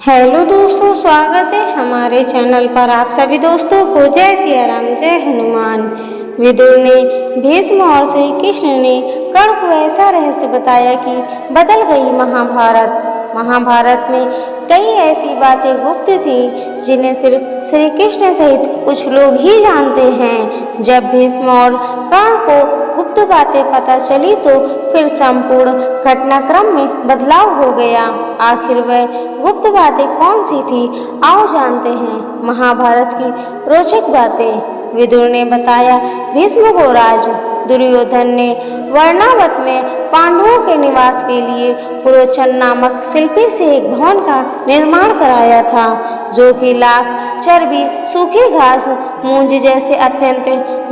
Hello दोस्तों, स्वागत है हमारे चैनल पर आप सभी दोस्तों को। जय सिया राम, जय हनुमान। विदुर ने भीष्म और श्री कृष्ण ने कर्ण को ऐसा रहस्य बताया कि बदल गई महाभारत में कई ऐसी बातें गुप्त थी जिन्हें सिर्फ श्री कृष्ण सहित कुछ लोग ही जानते हैं। जब भीष्म और कर्ण को गुप्त बातें पता चली तो फिर संपूर्ण घटनाक्रम में बदलाव हो गया। आखिर वह गुप्त बातें कौन सी थी, आओ जानते हैं महाभारत की रोचक बातें। विदुर ने बताया, भीष्म को राज दुर्योधन ने वर्णावत में पांडवों के निवास के लिए पुरोचन नामक शिल्पी से एक भवन का निर्माण कराया था, जो कि लाख चर्बी, सूखी घास, मूंज जैसे अत्यंत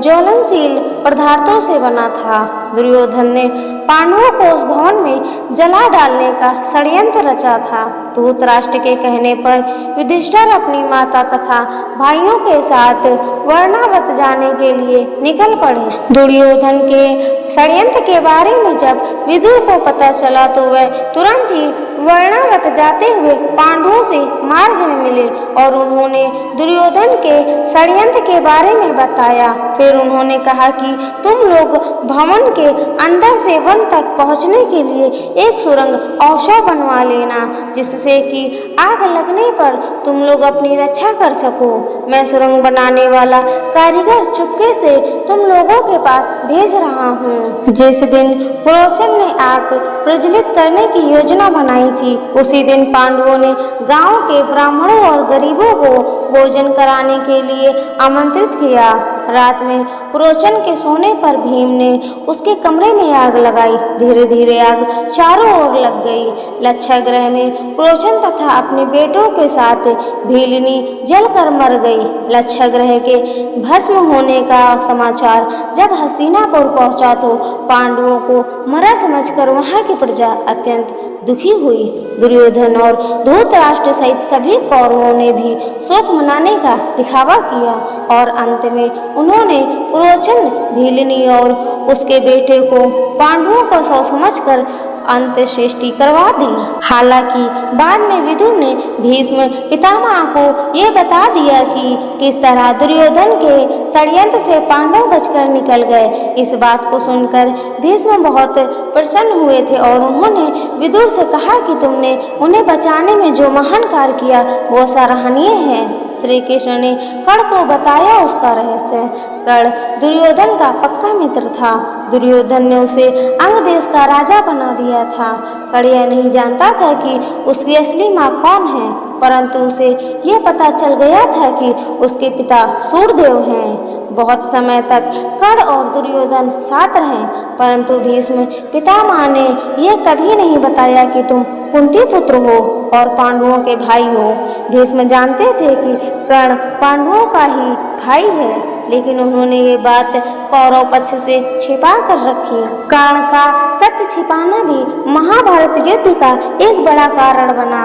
ज्वलनशील पदार्थों से बना था। दुर्योधन ने पांडवों को उस भवन में जला डालने का षड्यंत्र रचा था। धृतराष्ट्र के कहने पर युधिष्ठिर अपनी माता तथा भाइयों के साथ वर्णावत जाने के लिए निकल पड़े। दुर्योधन के षड्यंत्र के बारे में जब विदुर को पता चला तो वह तुरंत ही वर्णावत जाते हुए पांडवों से मार्ग में मिले और उन्होंने दुर्योधन के षड्यंत्र के बारे में बताया। फिर उन्होंने कहा कि तुम लोग भवन के अंदर से वन तक पहुंचने के लिए एक सुरंग अवश्य बनवा लेना, जिससे कि आग लगने पर तुम लोग अपनी रक्षा कर सको। मैं सुरंग बनाने वाला कारीगर चुपके से तुम लोगों के पास भेज रहा हूँ। जिस दिन पुरोचन ने आग प्रज्वलित करने की योजना बनाई थी, उसी दिन पांडवों ने गांव के ब्राह्मणों और गरीबों को भोजन कराने के लिए आमंत्रित किया। रात में पुरोचन के सोने पर भीम ने उसके कमरे में आग लगाई। धीरे धीरे आग चारों ओर लग गई। लक्षागृह में पुरोचन तथा अपने बेटों के साथ भीलिनी जलकर मर गई। लक्षागृह के भस्म होने का समाचार जब हस्तिनापुर पहुंचा तो पांडवों को मरा समझकर वहां की प्रजा अत्यंत दुखी हुई। दुर्योधन और धृतराष्ट्र सहित सभी कौरवों ने भी शोक मनाने का दिखावा किया और अंत में उन्होंने पुरोचन, भीलिनी और उसके बेटे को पांडवों का शव समझकर अंत्येष्टि करवा दी। हालांकि बाद में विदुर ने भीष्म पितामह को ये बता दिया कि किस तरह दुर्योधन के षड्यंत्र से पांडव बचकर निकल गए। इस बात को सुनकर भीष्म बहुत प्रसन्न हुए थे और उन्होंने विदुर से कहा कि तुमने उन्हें बचाने में जो महान कार्य किया वो सराहनीय है। श्री कृष्ण ने कर्ण को बताया उसका रहस्य। कर्ण दुर्योधन का पक्का मित्र था। दुर्योधन ने उसे अंग देश का राजा बना दिया था। कर्ण यह नहीं जानता था कि उसकी असली माँ कौन है, परंतु उसे यह पता चल गया था कि उसके पिता सूर्यदेव हैं। बहुत समय तक कर्ण और दुर्योधन साथ रहे, परंतु भीष्म पितामह ने यह कभी नहीं बताया कि तुम कुंती पुत्र हो और पांडवों के भाई हो। भीष्म जानते थे कि कर्ण पांडवों का ही भाई है, लेकिन उन्होंने ये बात कौरव पक्ष से छिपा कर रखी। कर्ण का सत्य छिपाना भी महाभारत युद्ध का एक बड़ा कारण बना।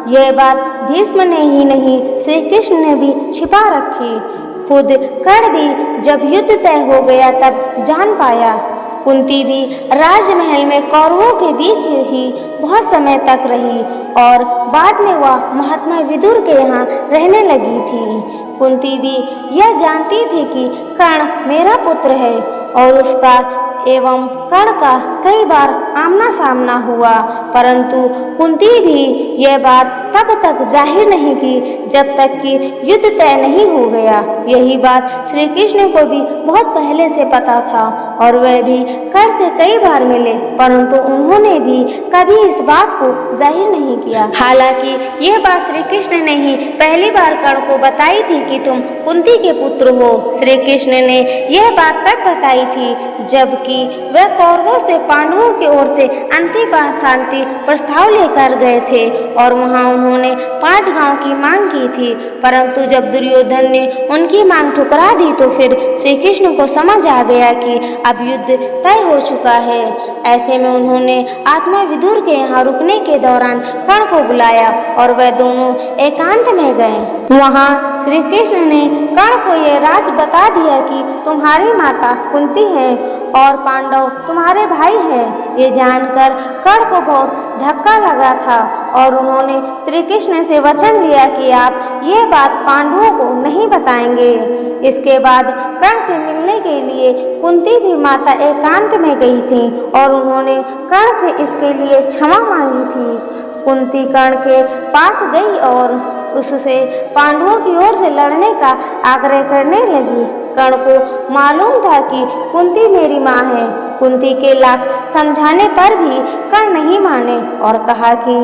यह बात भीष्म ने ही नहीं, श्री कृष्ण ने भी छिपा रखी। खुद कर्ण भी जब युद्ध तय हो गया तब जान पाया। कुंती भी राजमहल में कौरवों के बीच ही बहुत समय तक रही और बाद में वह महात्मा विदुर के यहाँ रहने लगी थी। कुंती भी यह जानती थी कि कर्ण मेरा पुत्र है और उसका एवं कर्ण का कई बार आमना सामना हुआ, परंतु कुंती भी यह बात तब तक जाहिर नहीं की जब तक कि युद्ध तय नहीं हो गया। यही बात श्री कृष्ण को भी बहुत पहले से पता था और वह भी कर्ण से कई बार मिले, परंतु उन्होंने भी कभी इस बात को जाहिर नहीं किया। हालांकि यह बात श्री कृष्ण ने ही पहली बार कर्ण को बताई थी कि तुम कुंती के पुत्र हो। श्री कृष्ण ने यह बात तब बताई थी जबकि वह कौरवों से पांडवों की ओर से अंतिम शांति प्रस्ताव लेकर गए थे और वहां उन्होंने 5 गांव की मांग की थी, परंतु जब दुर्योधन ने उनकी मांग ठुकरा दी तो फिर श्री कृष्ण को समझ आ गया कि अब युद्ध तय हो चुका है। ऐसे में उन्होंने आत्मा विदुर के यहाँ रुकने के दौरान कर्ण को बुलाया और वह दोनों एकांत में गए। वहाँ श्री कृष्ण ने कर्ण को यह राज बता दिया कि तुम्हारी माता कुंती है और पांडव तुम्हारे भाई हैं। ये जानकर कर्ण को बहुत धक्का लगा था और उन्होंने श्री कृष्ण से वचन लिया कि आप ये बात पांडवों को नहीं बताएंगे। इसके बाद कर्ण से मिलने के लिए कुंती भी माता एकांत में गई थी और उन्होंने कर्ण से इसके लिए क्षमा मांगी थी। कुंती कर्ण के पास गई और उससे पांडवों की ओर से लड़ने का आग्रह करने लगी। कर्ण को मालूम था कि कुंती मेरी माँ है। कुंती के लाख समझाने पर भी कर्ण नहीं माने और कहा कि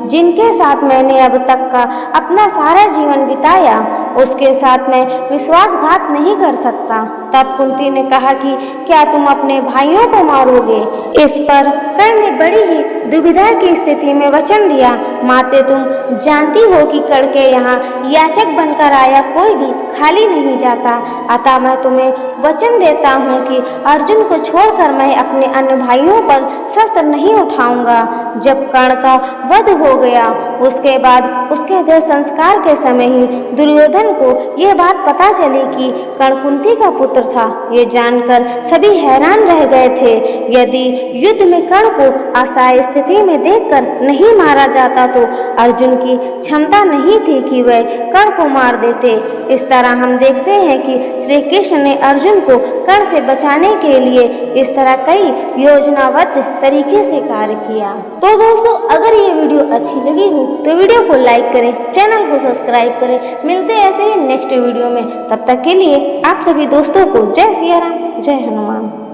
जिनके साथ मैंने अब तक का अपना सारा जीवन बिताया उसके साथ मैं विश्वासघात नहीं कर सकता। तब कुंती ने कहा कि क्या तुम अपने भाइयों को मारोगे? इस पर कर्ण ने बड़ी ही दुविधा की स्थिति में वचन दिया, माते तुम जानती हो कि कर्ण के यहाँ याचक बनकर आया कोई भी खाली नहीं जाता, अतः मैं तुम्हें वचन देता हूँ कि अर्जुन को छोड़कर मैं अपने अन्य भाइयों पर शस्त्र नहीं उठाऊंगा। जब कर्ण का वध हो गया उसके बाद उसके देह संस्कार के समय ही दुर्योधन को यह बात पता चली कि कर्ण कुंती का पुत्र था। ये जानकर सभी हैरान रह गए थे। यदि युद्ध में कर्ण को असहाय स्थिति में देखकर नहीं मारा जाता तो अर्जुन की क्षमता नहीं थी कि वह कर्ण को मार देते। इस तरह हम देखते हैं कि श्री कृष्ण ने अर्जुन को कर्ण से बचाने के लिए इस तरह कई योजनाबद्ध तरीके से कार्य किया। तो दोस्तों, अगर ये वीडियो अच्छी लगी हो तो वीडियो को लाइक करें, चैनल को सब्सक्राइब करें। मिलते हैं ऐसे ही नेक्स्ट वीडियो में। तब तक के लिए आप सभी दोस्तों को जय सिया राम, जय हनुमान।